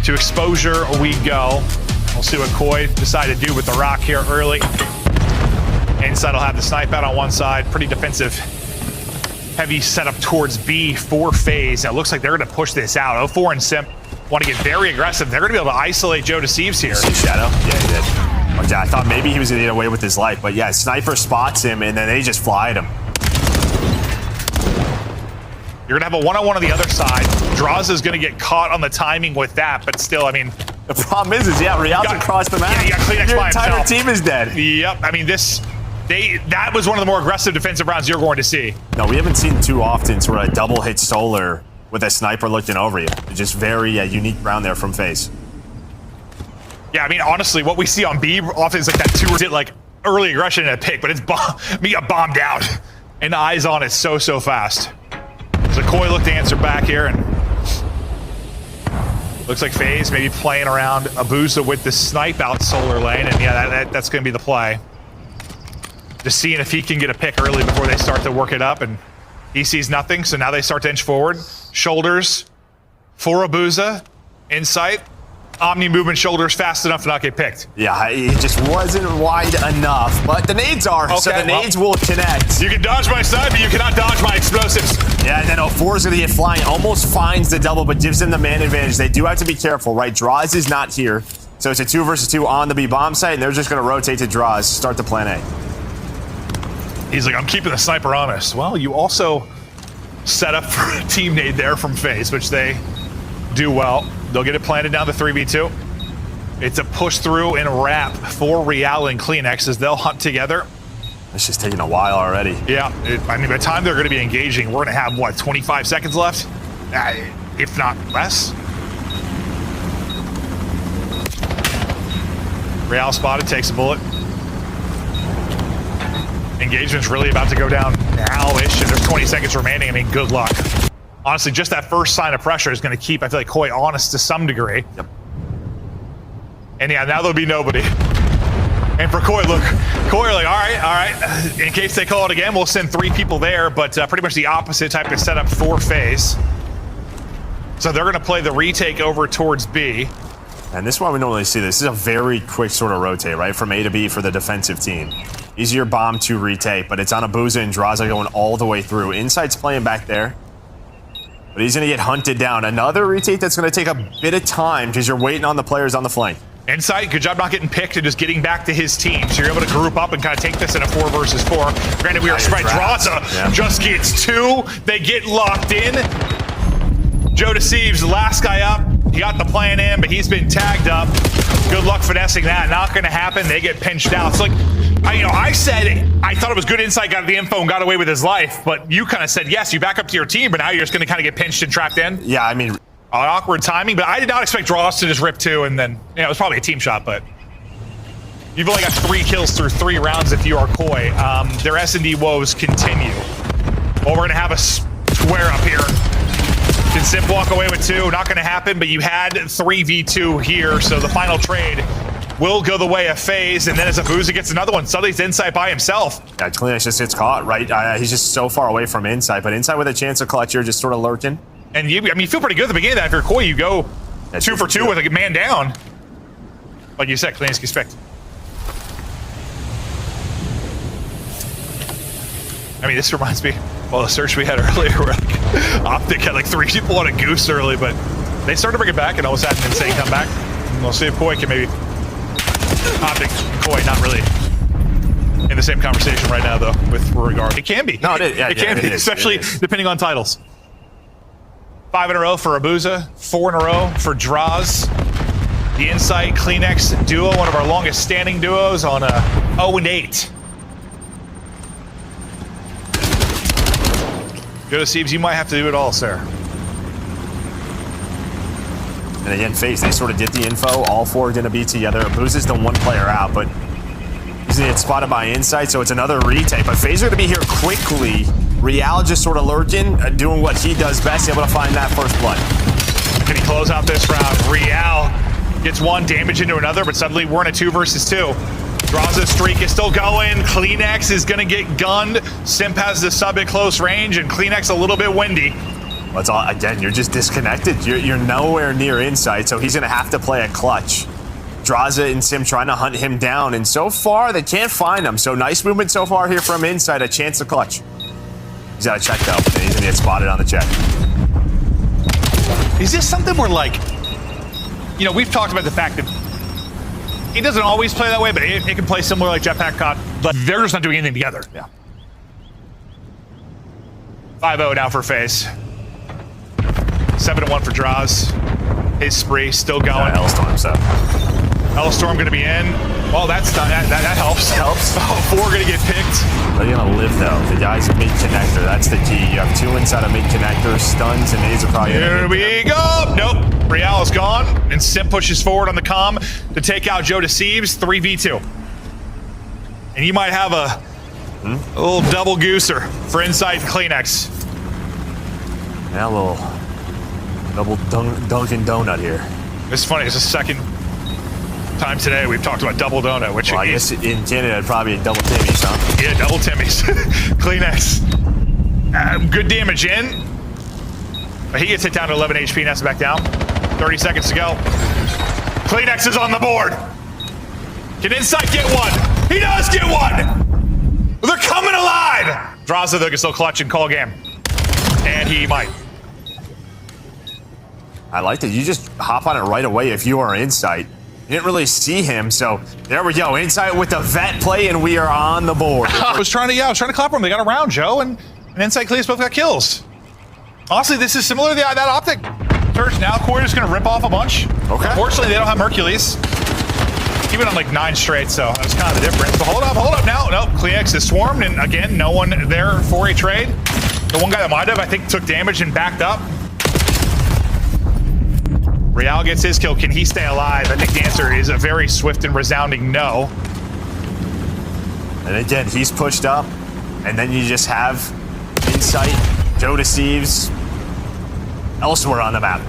To exposure we go. We'll see what Koi decided to do with the rock here early. Inside will have the snipe out on one side. Pretty defensive. Heavy setup towards B for Faze. Now it looks like they're going to push this out. 04 and Simp want to get very aggressive. They're going to be able to isolate Joe Deceives here. See Shadow? Yeah, he did. Okay, I thought maybe he was going to get away with his life, but yeah, Sniper spots him and then they just fly at him. You're going to have a one-on-one on the other side. Draws is going to get caught on the timing with that, but still, I mean... The problem is yeah, Real's across the map. Yeah, you got Kleenex Your by entire himself. team is dead. Yep, I mean, that was one of the more aggressive defensive rounds you're going to see. No, we haven't seen too often sort of a double hit Solar with a sniper looking over you. It's just very unique round there from Faze. Yeah, I mean, honestly, what we see on B often is like that two like early aggression in a pick, but it's me got bombed out. And the eyes on it so fast. So Koi looked to answer back here, and looks like Faze maybe playing around Abuza with the snipe out Solar lane, and yeah, that's going to be the play. Just seeing if he can get a pick early before they start to work it up, and he sees nothing, so now they start to inch forward. Shoulders for Abuza, insight. Omni movement shoulders fast enough to not get picked. Yeah, he just wasn't wide enough, but the nades are, okay, so the nades will connect. You can dodge my snipe, but you cannot dodge my explosives. Yeah, and then 04 is going to get flying, almost finds the double, but gives them the man advantage. They do have to be careful, right? Draws is not here, so it's a 2 versus 2 on the B bomb site, and they're just going to rotate to Draws, start the plan A. He's like, I'm keeping the sniper honest. Well, you also set up for a team nade there from Faze, which they do well. They'll get it planted down to 3v2. It's a push through and wrap for Real and Kleenex as they'll hunt together. It's just taking a while already. Yeah, I mean, by the time they're going to be engaging, we're going to have, what, 25 seconds left? If not less. Real spotted, takes a bullet. Engagement's really about to go down now-ish, and there's 20 seconds remaining. I mean, good luck. Honestly, just that first sign of pressure is going to keep, I feel like, Koi honest to some degree. Yep. And yeah, now there'll be nobody. And for Koi, look, Koi are like, all right. In case they call it again, we'll send 3 people there, but pretty much the opposite type of setup for Faze. So they're going to play the retake over towards B. And this is why we normally see this. This is a very quick sort of rotate, right? From A to B for the defensive team. Easier bomb to retake, but it's on Abuza and Draza going all the way through. Insight's playing back there. But he's going to get hunted down. Another retake that's going to take a bit of time because you're waiting on the players on the flank. Insight, good job not getting picked and just getting back to his team. So you're able to group up and kind of take this in a 4 versus 4. Granted, we are spread. Draza just gets 2. They get locked in. Joe Deceives, the last guy up. He got the plan in, but he's been tagged up. Good luck finessing that. Not going to happen. They get pinched out. It's like, I said I thought it was good insight, got the info, and got away with his life. But you kind of said, yes, you back up to your team, but now you're just going to kind of get pinched and trapped in. Yeah, I mean... awkward timing, but I did not expect Draws to just rip 2, and then, it was probably a team shot, but... You've only got 3 kills through 3 rounds if you are Koi. Their SnD woes continue. Well, we're going to have a square up here. Can Simp walk away with 2? Not going to happen, but you had 3v2 here, so the final trade will go the way of Faze, and then as Abuza gets another one, suddenly he's Insight by himself. Yeah, Kleenex just gets caught, right? He's just so far away from Insight, but Insight with a chance of clutch here, just sort of lurking. And you feel pretty good at the beginning of that. If you're Koi, you go 2 for 2 with a man down. Like you said, Kleenex gets picked. I mean, this reminds me, well, the search we had earlier where like, Optic had like 3 people on a goose early, but they started to bring it back and almost had an insane comeback. And we'll see if Koi can maybe... Optic and Koi not really in the same conversation right now, though, with regard. It can be. No, it is. Yeah, it can be, especially depending on titles. 5 in a row for Abuza, 4 in a row for Draws. The Insight Kleenex duo, one of our longest standing duos on a 0-8. Joe Deceives, you might have to do it all, sir. And again, Faze, they sort of get the info. All 4 are going to be together. Abuza's the 1 player out, but he's going to get spotted by Insight, so it's another retake. But Faze are going to be here quickly. Real just sort of lurking, doing what he does best, able to find that first blood. Can he close out this round? Real gets 1 damage into another, but suddenly we're in a 2 versus 2. Draza's streak is still going. Kleenex is going to get gunned. Simp has the sub at close range, and Kleenex a little bit windy. Well, it's all, again, you're just disconnected. You're nowhere near inside, so he's going to have to play a clutch. Draza and Sim trying to hunt him down, and so far they can't find him. So nice movement so far here from inside, a chance to clutch. He's got a check though, and he's going to get spotted on the check. Is this something where, like, you know, we've talked about the fact that he doesn't always play that way, but it can play similar like Jetpack Caught, but they're just not doing anything together. Yeah. 5-0 now for Faze. 7-1 for Draws. His spree still going. Hellstorm, so. Hellstorm going to be in. Well, that helps. Helps. Oh, 4 going to get picked. They're going to live, though. The guy's a mid-connector. That's the key. You have 2 inside a mid-connector. Stuns and nades are probably Here we go. Nope. Real is gone. And Sim pushes forward on the comm to take out Joe Deceives. 3v2. And you might have a little double gooser for inside Kleenex. Yeah, a little double Dunkin' Donut here. It's funny. It's the second time today we've talked about double donut, which well, I guess in Canada it'd probably be a double Timmy's, huh? Yeah, double Timmy's. Kleenex. Good damage in. But he gets hit down to 11 HP and has to back down. 30 seconds to go. Kleenex is on the board. Can Insight get one? He does get one! They're coming alive! Draza, though, can still clutch and call game. And he might. I like that. You just hop on it right away if you are Insight. You didn't really see him, so there we go. Insight with the vet play, and we are on the board. I was trying to clap for him. They got around, Joe, and Insight Cleus both got kills. Honestly, this is similar to that optic. Search now, Corey is going to rip off a bunch. Okay. Unfortunately, they don't have Mercules. He went on like 9 straight, so that's kind of the difference. But hold up now. Nope, Kleenex is swarmed, and again, no one there for a trade. The one guy that might have, I think, took damage and backed up. Real gets his kill. Can he stay alive? I think the answer is a very swift and resounding no. And again, he's pushed up, and then you just have Insight, Joe Deceives, elsewhere on the map.